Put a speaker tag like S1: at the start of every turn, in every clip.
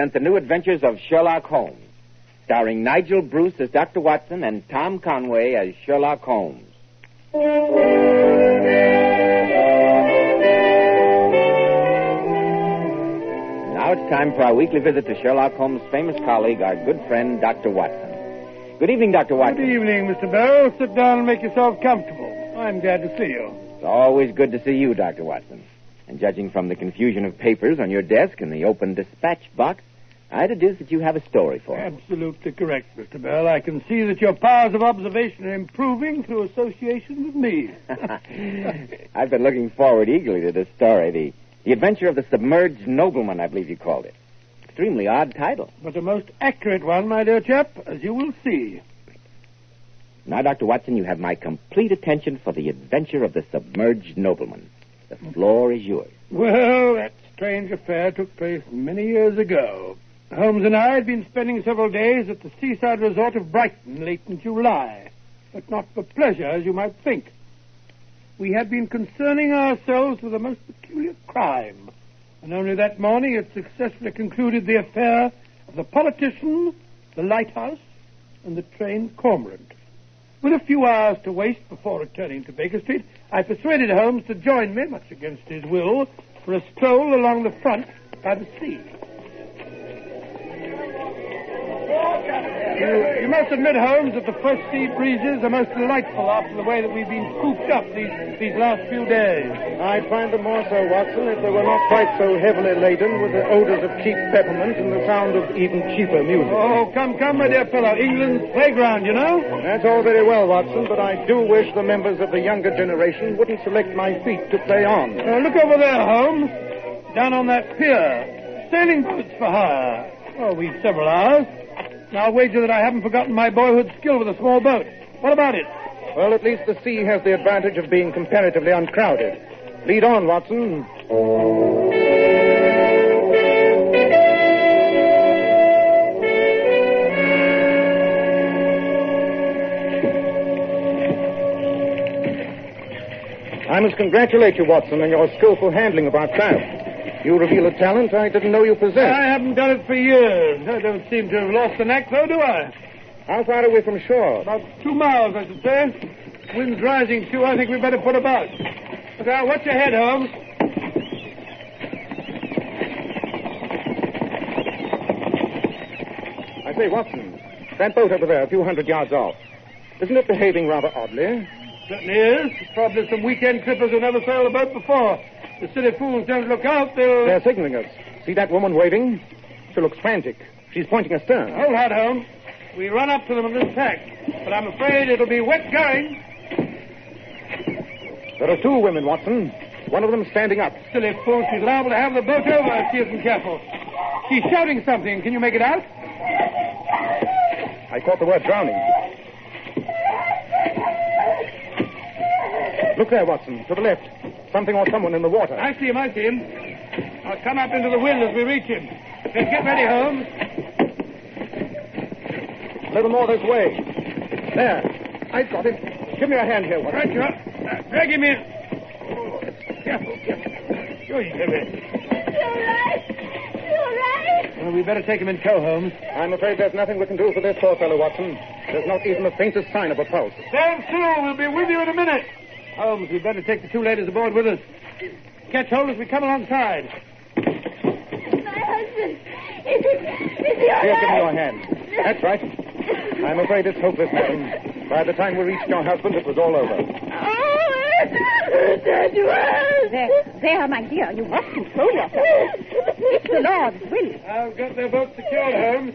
S1: present the new adventures of Sherlock Holmes, starring Nigel Bruce as Dr. Watson and Tom Conway as Sherlock Holmes. Now it's time for our weekly visit to Sherlock Holmes' famous colleague, our good friend, Dr. Watson. Good evening, Dr. Watson.
S2: Good evening, Mr. Bell. Sit down and make yourself comfortable. I'm glad to see you.
S1: It's always good to see you, Dr. Watson. And judging from the confusion of papers on your desk and the open dispatch box, I deduce that you have a story for us.
S2: Absolutely correct, Mr. Bell. I can see that your powers of observation are improving through association with me.
S1: I've been looking forward eagerly to this story, the adventure of the Submerged Nobleman, I believe you called it. Extremely odd title.
S2: But a most accurate one, my dear chap, as you will see.
S1: Now, Dr. Watson, you have my complete attention for the adventure of the Submerged Nobleman. The floor is yours.
S2: Well, that strange affair took place many years ago. Holmes and I had been spending several days at the seaside resort of Brighton late in July, but not for pleasure, as you might think. We had been concerning ourselves with a most peculiar crime, and only that morning had successfully concluded the affair of the politician, the lighthouse, and the train cormorant. With a few hours to waste before returning to Baker Street, I persuaded Holmes to join me, much against his will, for a stroll along the front by the sea. You must admit, Holmes, that the first sea breezes are most delightful after the way that we've been cooped up these last few days.
S3: I'd find them more so, Watson, if they were not quite so heavily laden with the odors of cheap peppermint and the sound of even cheaper music.
S2: Oh, come, my dear fellow. England's playground, you know?
S3: That's all very well, Watson, but I do wish the members of the younger generation wouldn't select my feet to play on.
S2: Look over there, Holmes. Down on that pier. Sailing boats for hire. Oh, we've several hours. I'll wager that I haven't forgotten my boyhood skill with a small boat. What about it?
S3: Well, at least the sea has the advantage of being comparatively uncrowded. Lead on, Watson. I must congratulate you, Watson, on your skillful handling of our craft. You reveal a talent I didn't know you possessed.
S2: I haven't done it for years. I don't seem to have lost the knack, though, do I?
S3: How far are we from shore?
S2: About 2 miles, I should say. Wind's rising, too. I think we'd better put about. But now, watch your head, Holmes.
S3: I say, Watson, that boat over there, a few hundred yards off, isn't it behaving rather oddly?
S2: Certainly is. Probably some weekend trippers who never sailed a boat before. The silly fools don't look out,
S3: They're signaling us. See that woman waving? She looks frantic. She's pointing astern.
S2: Hold hard, Holmes. We run up to them in this tack, but I'm afraid it'll be wet going.
S3: There are 2 women, Watson. One of them standing up.
S2: Silly fool. She's liable to have the boat over if she isn't careful. She's shouting something. Can you make it out?
S3: I caught the word drowning. Look there, Watson, to the left. Something or someone in the water.
S2: I see him. I'll come up into the wind as we reach him. Then get ready, Holmes.
S3: A little more this way. There. I've got him. Give me a hand here, Watson.
S2: Right, you are. Drag him in. Oh, careful. Sure, you can.
S4: You all right?
S2: Well, we better take him in tow, Holmes.
S3: I'm afraid there's nothing we can do for this poor fellow, Watson. There's not even the faintest sign of a pulse.
S2: Stand still. We'll be with you in a minute. Holmes, we'd better take the 2 ladies aboard with us. Catch hold as we come alongside.
S4: My husband. Is he all
S3: Here,
S4: right?
S3: give me your hand. That's right. I'm afraid it's hopeless, madam. By the time we reached your husband, it was all over.
S5: There, my dear, you must control yourself. It's the Lord's will.
S2: I've got their boat secured, Holmes.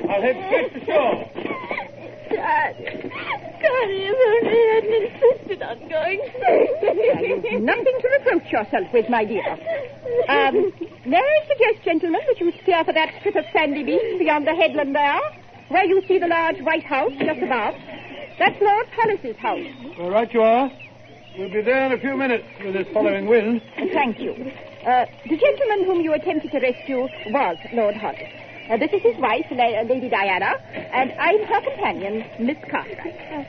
S2: I'll head straight to shore.
S4: Dad, if only he hadn't insisted on going
S5: You've nothing to reproach yourself with, my dear. May I suggest, gentlemen, that you steer for that strip of sandy beach beyond the headland there, where you see the large white house just above. That's Lord Hollis's house.
S2: All right, you are. We'll be there in a few minutes with this following wind.
S5: Thank you. The gentleman whom you attempted to rescue was Lord Hollis. This is his wife, Lady Diana, and I'm her companion, Miss Cartwright.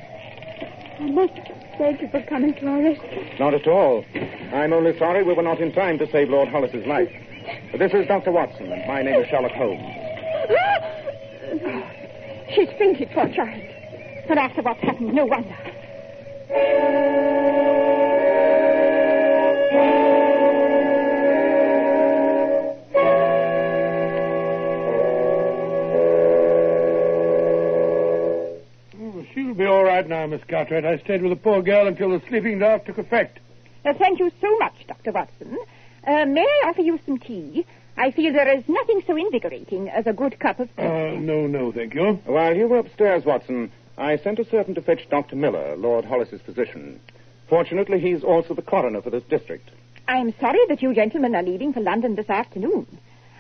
S4: I must thank you for coming to our rescue.
S3: Not at all. I'm only sorry we were not in time to save Lord Hollis's life. This is Dr. Watson, and my name is Sherlock Holmes.
S5: She's fainted, poor child. But after what's happened, no wonder.
S2: She'll be all right now, Miss Cartwright. I stayed with the poor girl until the sleeping draught took effect.
S5: Thank you so much, Dr. Watson. May I offer you some tea? I feel there is nothing so invigorating as a good cup of tea.
S2: No, thank you.
S3: While you were upstairs, Watson, I sent a servant to fetch Dr. Miller, Lord Hollis's physician. Fortunately, he's also the coroner for this district.
S5: I'm sorry that you gentlemen are leaving for London this afternoon.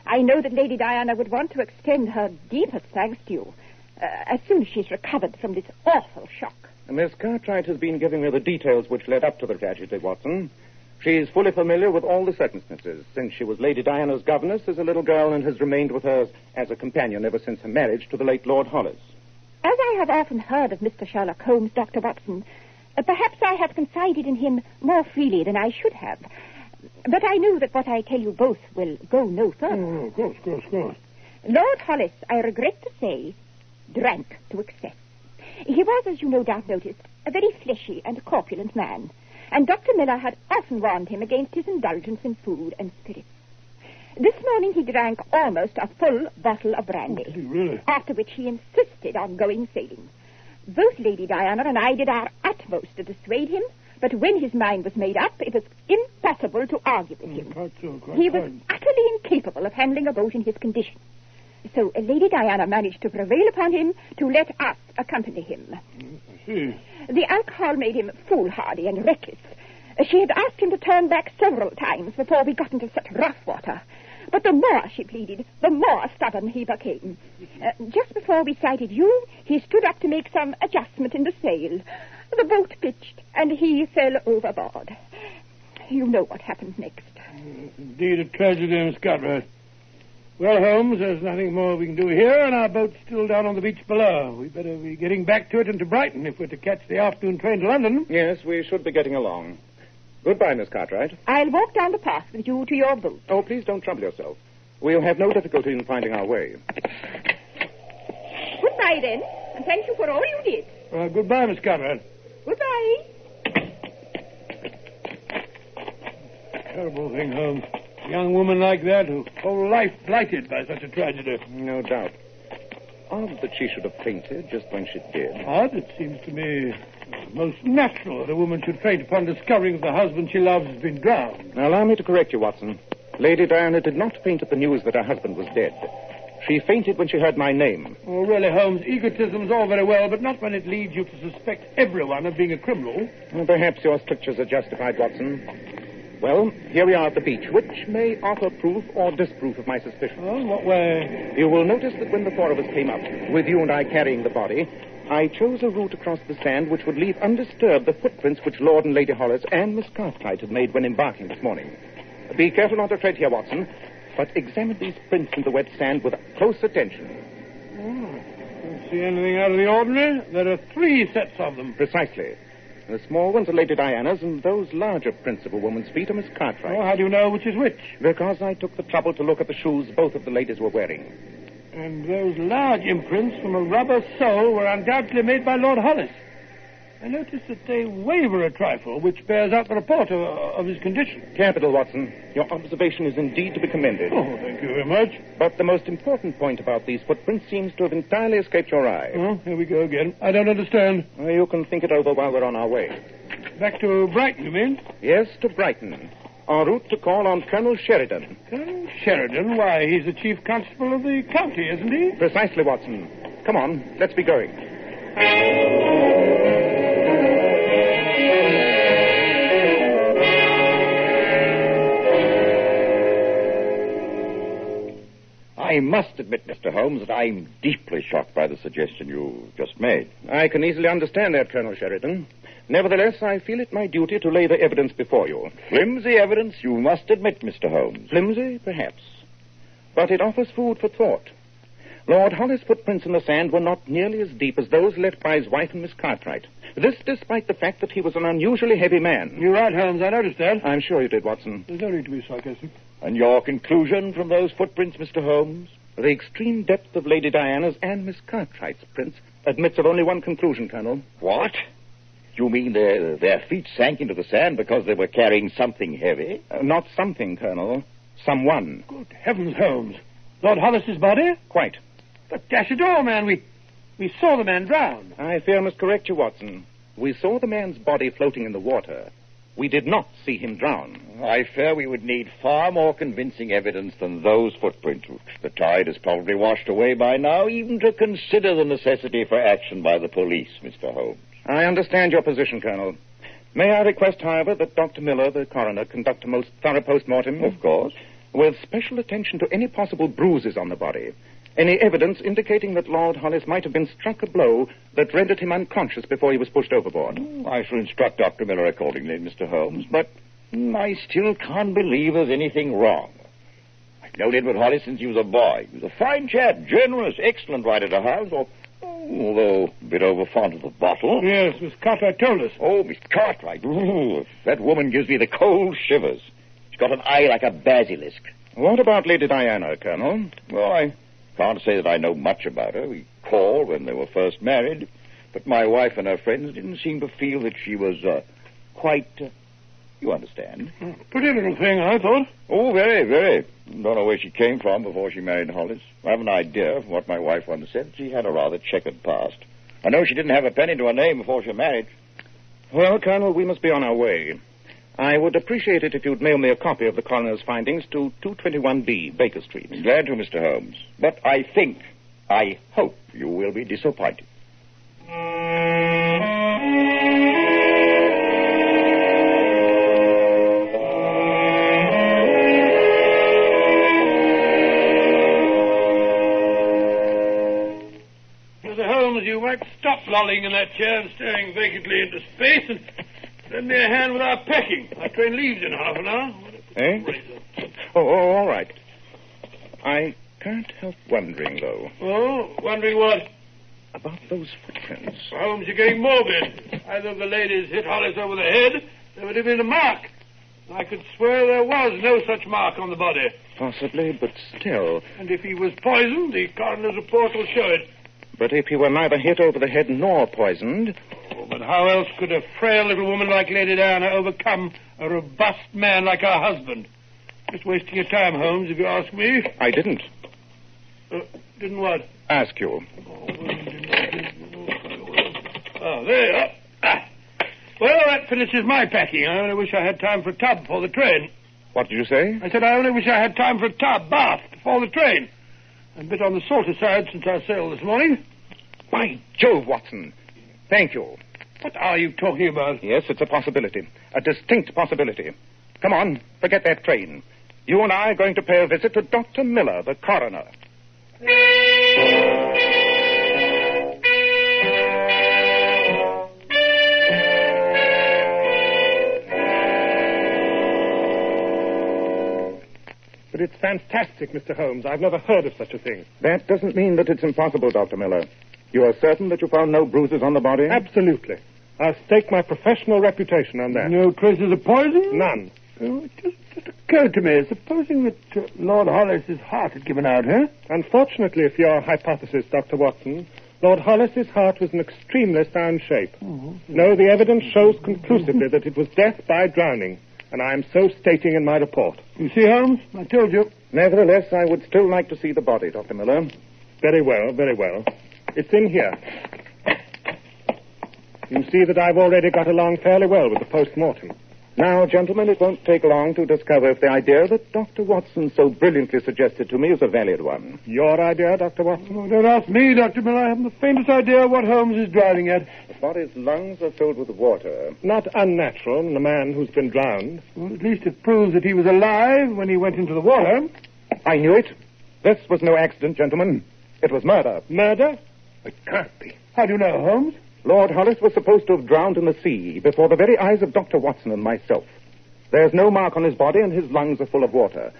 S5: I know that Lady Diana would want to extend her deepest thanks to you as soon as she's recovered from this awful shock.
S3: Miss Cartwright has been giving me the details which led up to the tragedy, Watson. She's fully familiar with all the circumstances, since she was Lady Diana's governess as a little girl and has remained with her as a companion ever since her marriage to the late Lord Hollis.
S5: As I have often heard of Mr. Sherlock Holmes, Dr. Watson, perhaps I have confided in him more freely than I should have. But I know that what I tell you both will go no further.
S2: Oh, of course.
S5: Lord Hollis, I regret to say, drank to excess. He was, as you no doubt noticed, a very fleshy and corpulent man, and Dr. Miller had often warned him against his indulgence in food and spirits. This morning he drank almost a full bottle of brandy.
S2: Oh, really?
S5: After which he insisted on going sailing. Both Lady Diana and I did our utmost to dissuade him, but when his mind was made up, it was impossible to argue with him.
S2: Quite so.
S5: He was utterly incapable of handling a boat in his condition. So Lady Diana managed to prevail upon him to let us accompany him.
S2: I see.
S5: The alcohol made him foolhardy and reckless. She had asked him to turn back several times before we got into such rough water. But the more she pleaded, the more stubborn he became. Just before we sighted you, he stood up to make some adjustment in the sail. The boat pitched, and he fell overboard. You know what happened next.
S2: Indeed, a tragedy, Miss Cartwright. Well, Holmes, there's nothing more we can do here, and our boat's still down on the beach below. We'd better be getting back to it and to Brighton if we're to catch the afternoon train to London.
S3: Yes, we should be getting along. Goodbye, Miss Cartwright.
S5: I'll walk down the path with you to your boat.
S3: Oh, please don't trouble yourself. We'll have no difficulty in finding our way.
S5: Goodbye, then, and thank you for all you did.
S2: Goodbye, Miss Cartwright.
S5: Goodbye.
S2: Terrible thing, Holmes. A young woman like that, whose whole life blighted by such a tragedy.
S3: No doubt. Odd that she should have fainted just when she did.
S2: Odd? It seems to me most natural that a woman should faint upon discovering that the husband she loves has been drowned.
S3: Now, allow me to correct you, Watson. Lady Diana did not faint at the news that her husband was dead. She fainted when she heard my name.
S2: Oh, really, Holmes, egotism's all very well, but not when it leads you to suspect everyone of being a criminal.
S3: Well, perhaps your strictures are justified, Watson. Well, here we are at the beach, which may offer proof or disproof of my suspicion.
S2: Oh, in what way?
S3: You will notice that when the four of us came up, with you and I carrying the body, I chose a route across the sand which would leave undisturbed the footprints which Lord and Lady Hollis and Miss Cartwright had made when embarking this morning. Be careful not to tread here, Watson, but examine these prints in the wet sand with close attention.
S2: Don't see anything out of the ordinary. There are 3 sets of them.
S3: Precisely. The small ones are Lady Diana's, and those larger prints of a woman's feet are Miss Cartwright's.
S2: Oh, how do you know which is which?
S3: Because I took the trouble to look at the shoes both of the ladies were wearing.
S2: And those large imprints from a rubber sole were undoubtedly made by Lord Hollis. I noticed that they waver a trifle, which bears out the report of his condition.
S3: Capital, Watson. Your observation is indeed to be commended.
S2: Oh, thank you very much.
S3: But the most important point about these footprints seems to have entirely escaped your eye.
S2: Oh, here we go again. I don't understand.
S3: Well, you can think it over while we're on our way.
S2: Back to Brighton, you mean?
S3: Yes, to Brighton. En route to call on Colonel Sheridan.
S2: Colonel Sheridan? Why, he's the chief constable of the county, isn't he?
S3: Precisely, Watson. Come on, let's be going.
S6: I must admit, Mr. Holmes, that I'm deeply shocked by the suggestion you just made.
S3: I can easily understand that, Colonel Sheridan. Nevertheless, I feel it my duty to lay the evidence before you.
S6: Flimsy evidence, you must admit, Mr. Holmes.
S3: Flimsy, perhaps. But it offers food for thought. Lord Hollis' footprints in the sand were not nearly as deep as those left by his wife and Miss Cartwright. This despite the fact that he was an unusually heavy man.
S2: You're right, Holmes. I noticed that.
S3: I'm sure you did, Watson.
S2: There's no need to be sarcastic.
S6: And your conclusion from those footprints, Mr. Holmes?
S3: The extreme depth of Lady Diana's and Miss Cartwright's prints admits of only one conclusion, Colonel.
S6: What? You mean their feet sank into the sand because they were carrying something heavy?
S3: Not something, Colonel. Someone.
S2: Good heavens, Holmes. Lord Hollis's body?
S3: Quite.
S2: But dash it all, man, we saw the man drown.
S3: I fear I must correct you, Watson. We saw the man's body floating in the water. We did not see him drown.
S6: I fear we would need far more convincing evidence than those footprints, which the tide has probably washed away by now, even to consider the necessity for action by the police, Mr. Holmes.
S3: I understand your position, Colonel. May I request, however, that Dr. Miller, the coroner, conduct a most thorough post-mortem?
S6: Of course.
S3: With special attention to any possible bruises on the body. Any evidence indicating that Lord Hollis might have been struck a blow that rendered him unconscious before he was pushed overboard.
S6: I shall instruct Dr. Miller accordingly, Mr. Holmes, but I still can't believe there's anything wrong. I've known Edward Hollis since he was a boy. He was a fine chap, generous, excellent rider to hounds, although a bit over fond of the bottle.
S2: Yes, Miss Cartwright told us.
S6: Oh, Miss Cartwright. Ooh, that woman gives me the cold shivers. She's got an eye like a basilisk.
S3: What about Lady Diana, Colonel?
S6: Well, I can't say that I know much about her. We called when they were first married, but my wife and her friends didn't seem to feel that she was quite... you understand?
S2: Pretty little thing, I thought.
S6: Oh, very, very. Don't know where she came from before she married Hollis. I have an idea of what my wife once said. She had a rather checkered past. I know she didn't have a penny to her name before she married.
S3: Well, Colonel, we must be on our way. I would appreciate it if you'd mail me a copy of the coroner's findings to 221B, Baker Street.
S6: Glad to, Mr. Holmes. But I hope you will be disappointed.
S2: Mr. Holmes, you might stop lolling in that chair and staring vacantly into space and lend me a hand with our packing. Our train leaves in half an hour.
S3: Eh? Oh, all right. I can't help wondering, though.
S2: Oh, wondering what?
S3: About those footprints.
S2: Holmes, you're getting morbid. Either of the ladies hit Hollis over the head, there would have been a mark. I could swear there was no such mark on the body.
S3: Possibly, but still.
S2: And if he was poisoned, the coroner's report will show it.
S3: But if he were neither hit over the head nor poisoned...
S2: Oh, but how else could a frail little woman like Lady Diana overcome a robust man like her husband? Just wasting your time, Holmes, if you ask me.
S3: I didn't.
S2: Didn't what?
S3: Ask you.
S2: Oh, there you are. Well, that finishes my packing. I only wish I had time for a tub before the train.
S3: What did you say?
S2: I said I only wish I had time for a bath before the train. I'm a bit on the salter side since our sail this morning.
S3: By Jove, Watson. Thank you.
S2: What are you talking about?
S3: Yes, it's a possibility. A distinct possibility. Come on, forget that train. You and I are going to pay a visit to Dr. Miller, the coroner.
S7: But it's fantastic, Mr. Holmes. I've never heard of such a thing.
S3: That doesn't mean that it's impossible, Dr. Miller. You are certain that you found no bruises on the body?
S7: Absolutely. I'll stake my professional reputation on that.
S2: No traces of poison?
S7: None.
S2: Oh, it just occurred to me, supposing that Lord Hollis's heart had given out, huh?
S7: Unfortunately, for your hypothesis, Dr. Watson, Lord Hollis's heart was in extremely sound shape. No, the evidence shows conclusively that it was death by drowning, and I am so stating in my report.
S2: You see, Holmes? I told you.
S3: Nevertheless, I would still like to see the body, Dr. Miller.
S7: Very well, very well. It's in here. You see that I've already got along fairly well with the post-mortem.
S3: Now, gentlemen, it won't take long to discover if the idea that Dr. Watson so brilliantly suggested to me is a valid one.
S7: Your idea, Dr. Watson?
S2: Oh, don't ask me, Dr. Miller. I haven't the faintest idea what Holmes is driving at.
S3: The body's lungs are filled with water.
S7: Not unnatural in a man who's been drowned.
S2: Well, at least it proves that he was alive when he went into the water.
S3: I knew it. This was no accident, gentlemen. It was murder.
S7: Murder? It can't be.
S2: How do you know, Holmes?
S3: Lord Hollis was supposed to have drowned in the sea before the very eyes of Dr. Watson and myself. There's no mark on his body and his lungs are full of water.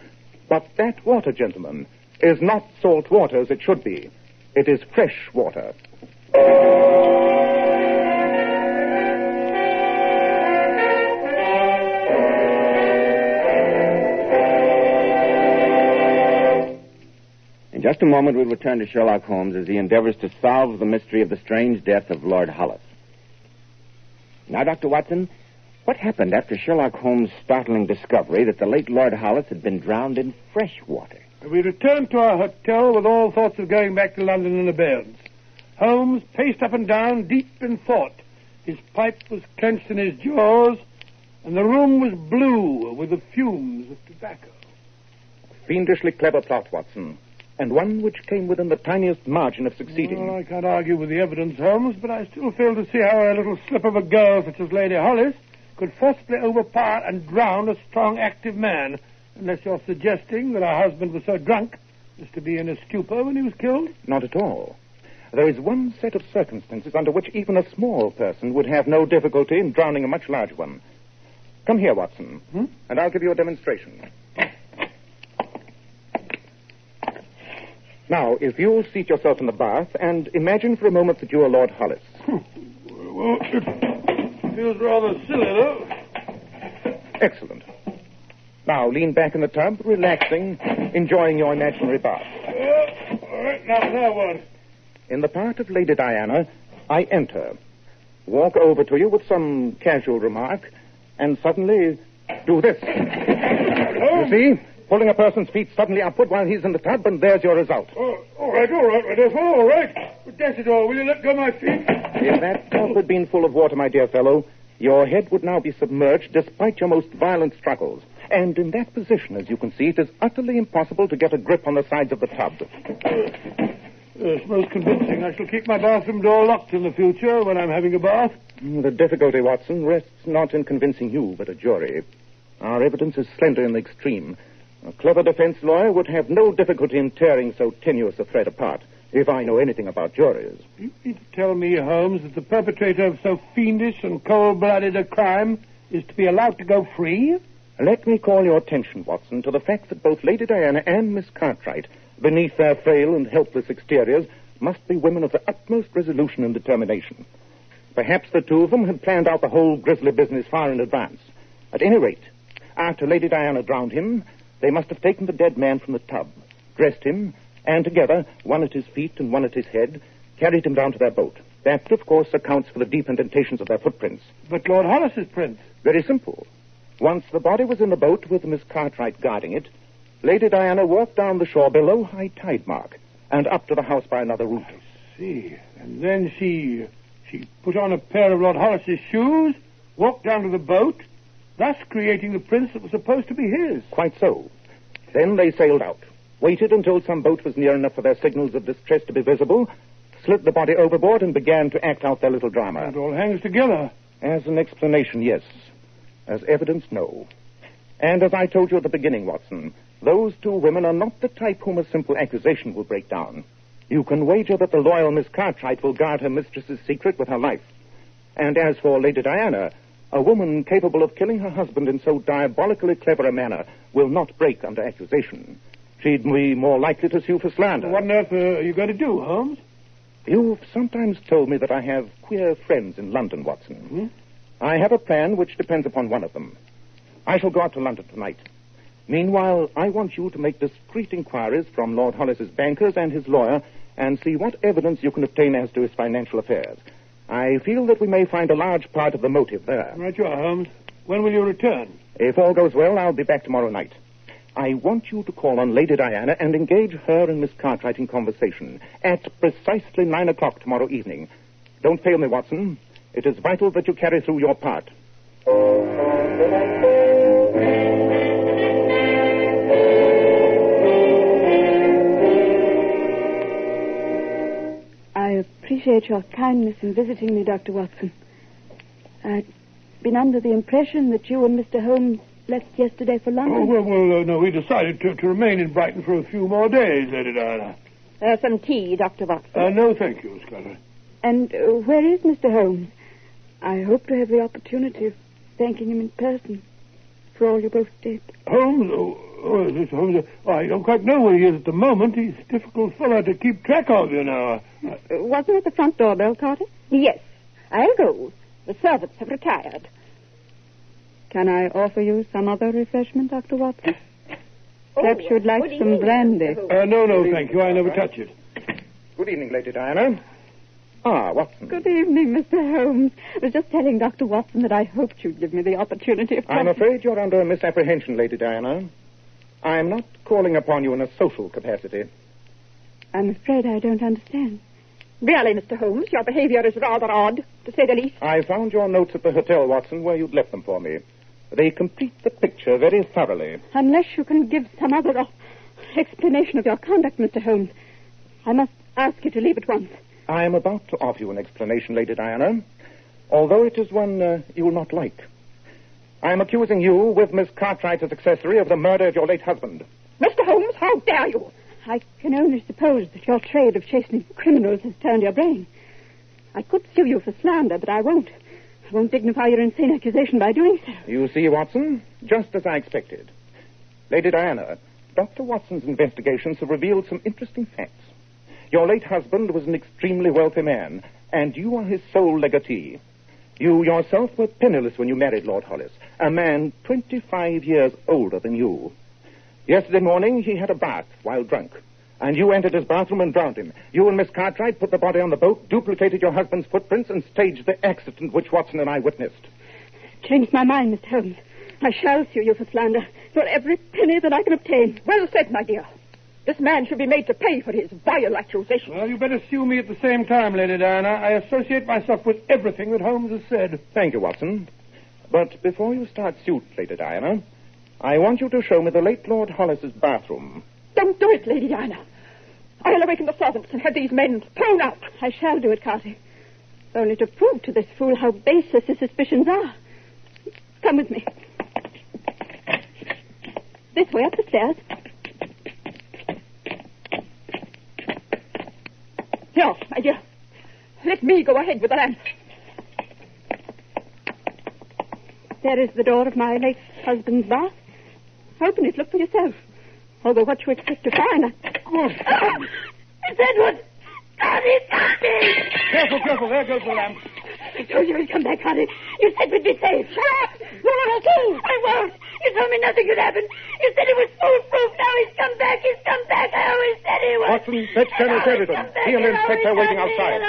S3: But that water, gentlemen, is not salt water as it should be. It is fresh water.
S1: In just a moment, we'll return to Sherlock Holmes as he endeavors to solve the mystery of the strange death of Lord Hollis. Now, Dr. Watson, what happened after Sherlock Holmes' startling discovery that the late Lord Hollis had been drowned in fresh water?
S2: We returned to our hotel with all thoughts of going back to London in abeyance. Holmes paced up and down, deep in thought. His pipe was clenched in his jaws, and the room was blue with the fumes of tobacco.
S3: A fiendishly clever plot, Watson, and one which came within the tiniest margin of succeeding.
S2: Well, I can't argue with the evidence, Holmes, but I still fail to see how a little slip of a girl such as Lady Hollis could forcibly overpower and drown a strong, active man, unless you're suggesting that our husband was so drunk as to be in a stupor when he was killed?
S3: Not at all. There is one set of circumstances under which even a small person would have no difficulty in drowning a much larger one. Come here, Watson, and I'll give you a demonstration. Now, if you'll seat yourself in the bath and imagine for a moment that you are Lord Hollis.
S2: Well, it feels rather silly, though.
S3: Excellent. Now, lean back in the tub, relaxing, enjoying your imaginary bath.
S2: All right, now what?
S3: In the part of Lady Diana, I enter, walk over to you with some casual remark, and suddenly do this. You see? Pulling a person's feet suddenly upward while he's in the tub, and there's your result.
S2: Oh, all right, all right. But dash it all, will you let go my feet?
S3: If that tub had been full of water, my dear fellow, your head would now be submerged despite your most violent struggles. And in that position, as you can see, it is utterly impossible to get a grip on the sides of the tub.
S2: Yes, most convincing. I shall keep my bathroom door locked in the future when I'm having a bath.
S3: The difficulty, Watson, rests not in convincing you, but a jury. Our evidence is slender in the extreme. A clever defense lawyer would have no difficulty in tearing so tenuous a thread apart, if I know anything about juries.
S2: You mean to tell me, Holmes, that the perpetrator of so fiendish and cold-blooded a crime is to be allowed to go free?
S3: Let me call your attention, Watson, to the fact that both Lady Diana and Miss Cartwright, beneath their frail and helpless exteriors, must be women of the utmost resolution and determination. Perhaps the two of them had planned out the whole grisly business far in advance. At any rate, after Lady Diana drowned him, they must have taken the dead man from the tub, dressed him, and together, one at his feet and one at his head, carried him down to their boat. That, of course, accounts for the deep indentations of their footprints.
S2: But Lord Hollis's prints?
S3: Very simple. Once the body was in the boat with Miss Cartwright guarding it, Lady Diana walked down the shore below high tide mark and up to the house by another route.
S2: I see. And then she put on a pair of Lord Hollis's shoes, walked down to the boat, thus creating the prints that were supposed to be his.
S3: Quite so. Then they sailed out, waited until some boat was near enough for their signals of distress to be visible, slid the body overboard, and began to act out their little drama.
S2: It all hangs together.
S3: As an explanation, yes. As evidence, no. And as I told you at the beginning, Watson, those two women are not the type whom a simple accusation will break down. You can wager that the loyal Miss Cartwright will guard her mistress's secret with her life. And as for Lady Diana, a woman capable of killing her husband in so diabolically clever a manner will not break under accusation. She'd be more likely to sue for slander.
S2: What on earth are you going to do, Holmes?
S3: You've sometimes told me that I have queer friends in London, Watson. I have a plan which depends upon one of them. I shall go out to London tonight. Meanwhile, I want you to make discreet inquiries from Lord Hollis's bankers and his lawyer and see what evidence you can obtain as to his financial affairs. I feel that we may find a large part of the motive there.
S2: Right you are, Holmes. When will you return?
S3: If all goes well, I'll be back tomorrow night. I want you to call on Lady Diana and engage her and Miss Cartwright in conversation at precisely 9 o'clock tomorrow evening. Don't fail me, Watson. It is vital that you carry through your part.
S4: I appreciate your kindness in visiting me, Dr. Watson. I'd been under the impression that you and Mr. Holmes left yesterday for London.
S2: No, we decided to remain in Brighton for a few more days, Lady Diana.
S5: Some tea, Dr. Watson.
S2: No, thank you, Scotland.
S4: And where is Mr. Holmes? I hope to have the opportunity of thanking him in person for all you both did.
S2: Holmes? Is this Holmes? I don't quite know where he is at the moment. He's a difficult fellow to keep track of, you know.
S5: Wasn't it the front doorbell, Carter? Yes. I'll go. The servants have retired.
S4: Can I offer you some other refreshment, Dr. Watson? Perhaps you'd like
S5: Good
S4: some
S5: evening,
S4: brandy.
S5: Mr. Holmes.
S2: No, thank you. I never touch it.
S3: Good evening, Lady Diana. Ah, Watson.
S4: Good evening, Mr. Holmes. I was just telling Dr. Watson that I hoped you'd give me the opportunity of...
S3: I'm afraid you're under a misapprehension, Lady Diana. I'm not calling upon you in a social capacity.
S4: I'm afraid I don't understand.
S5: Really, Mr. Holmes, your behavior is rather odd, to say the least.
S3: I found your notes at the hotel, Watson, where you'd left them for me. They complete the picture very thoroughly.
S4: Unless you can give some other explanation of your conduct, Mr. Holmes, I must ask you to leave at once.
S3: I am about to offer you an explanation, Lady Diana, although it is one you will not like. I am accusing you, with Miss Cartwright as accessory, of the murder of your late husband.
S5: Mr. Holmes, how dare you?
S4: I can only suppose that your trade of chasing criminals has turned your brain. I could sue you for slander, but I won't. I won't dignify your insane accusation by doing so.
S3: You see, Watson, just as I expected. Lady Diana, Dr. Watson's investigations have revealed some interesting facts. Your late husband was an extremely wealthy man, and you are his sole legatee. You yourself were penniless when you married Lord Hollis, a man 25 years older than you. Yesterday morning, he had a bath while drunk, and you entered his bathroom and drowned him. You and Miss Cartwright put the body on the boat, duplicated your husband's footprints, and staged the accident which Watson and I witnessed.
S4: Changed my mind, Mr. Holmes. I shall sue you for slander, for every penny that I can obtain.
S5: Well said, my dear. This man should be made to pay for his vile accusations.
S2: Well, you better sue me at the same time, Lady Diana. I associate myself with everything that Holmes has said.
S3: Thank you, Watson. But before you start suit, Lady Diana, I want you to show me the late Lord Hollis's bathroom.
S5: Don't do it, Lady Diana. I'll awaken the servants and have these men thrown out.
S4: I shall do it, Carty. Only to prove to this fool how baseless his suspicions are. Come with me. This way up the stairs.
S5: Here, my dear. Let me go ahead with the lamp.
S4: There is the door of my late husband's bath. Open it, look for yourself. Although what you expect to find... It's Edward! Carty!
S2: Careful, there goes the lamp.
S4: I told you he'd come back, Carty. You said we'd be safe. Shut up! You're not a fool! I won't! You told me nothing could happen. You said it was foolproof. Now he's come back. I always said he was.
S3: Watson, fetch Colonel Sheridan. He and the inspector are waiting outside.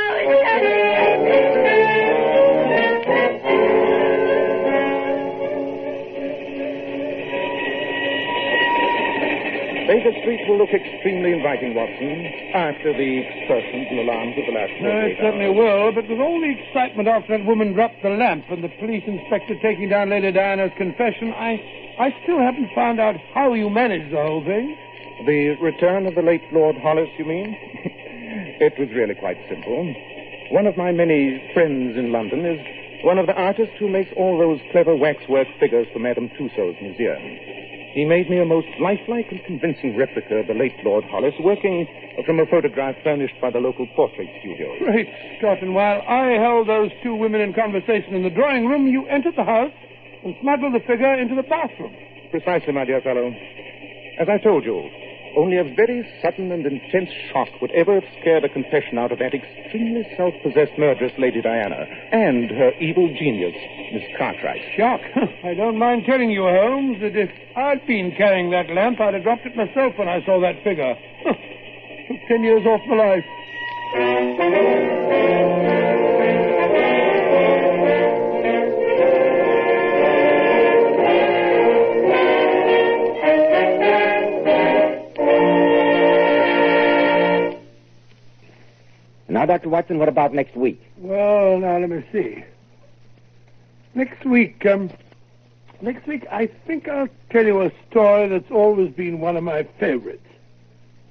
S3: Baker Street will look extremely inviting, Watson, after the explosions and alarms of the last
S2: It certainly will, but with all the excitement after that woman dropped the lamp and the police inspector taking down Lady Diana's confession, I still haven't found out how you managed the whole thing.
S3: The return of the late Lord Hollis, you mean? It was really quite simple. One of my many friends in London is one of the artists who makes all those clever waxwork figures for Madame Tussauds Museum. He made me a most lifelike and convincing replica of the late Lord Hollis, working from a photograph furnished by the local portrait studio.
S2: Great Scott, and while I held those two women in conversation in the drawing room, you entered the house and smuggled the figure into the bathroom.
S3: Precisely, my dear fellow. As I told you, only a very sudden and intense shock would ever have scared a confession out of that extremely self-possessed murderess, Lady Diana, and her evil genius, Miss Cartwright.
S2: Shock? I don't mind telling you, Holmes, that if I'd been carrying that lamp, I'd have dropped it myself when I saw that figure. Took 10 years off my life.
S1: Now, Dr. Watson, what about next week?
S2: Well, now, let me see. Next week, I think I'll tell you a story that's always been one of my favorites.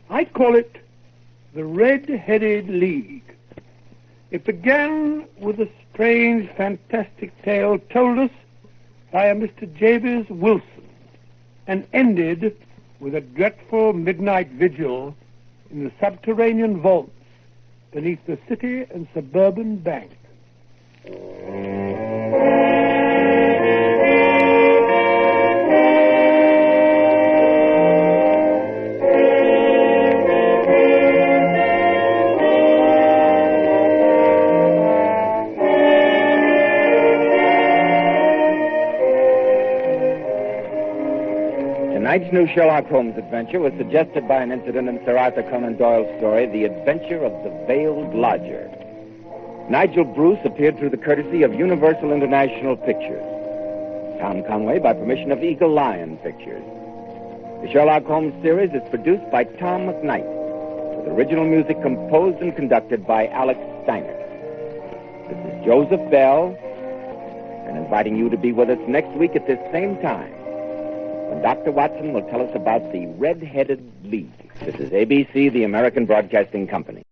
S2: I'd call it The Red-Headed League. It began with a strange, fantastic tale told us by a Mr. Jabez Wilson and ended with a dreadful midnight vigil in the subterranean vaults beneath the City and Suburban Bank.
S1: Tonight's new Sherlock Holmes adventure was suggested by an incident in Sir Arthur Conan Doyle's story, The Adventure of the Veiled Lodger. Nigel Bruce appeared through the courtesy of Universal International Pictures. Tom Conway by permission of Eagle Lion Pictures. The Sherlock Holmes series is produced by Tom McKnight, with original music composed and conducted by Alex Steiner. This is Joseph Bell, and inviting you to be with us next week at this same time, when Dr. Watson will tell us about the Red-Headed League. This is ABC, the American Broadcasting Company.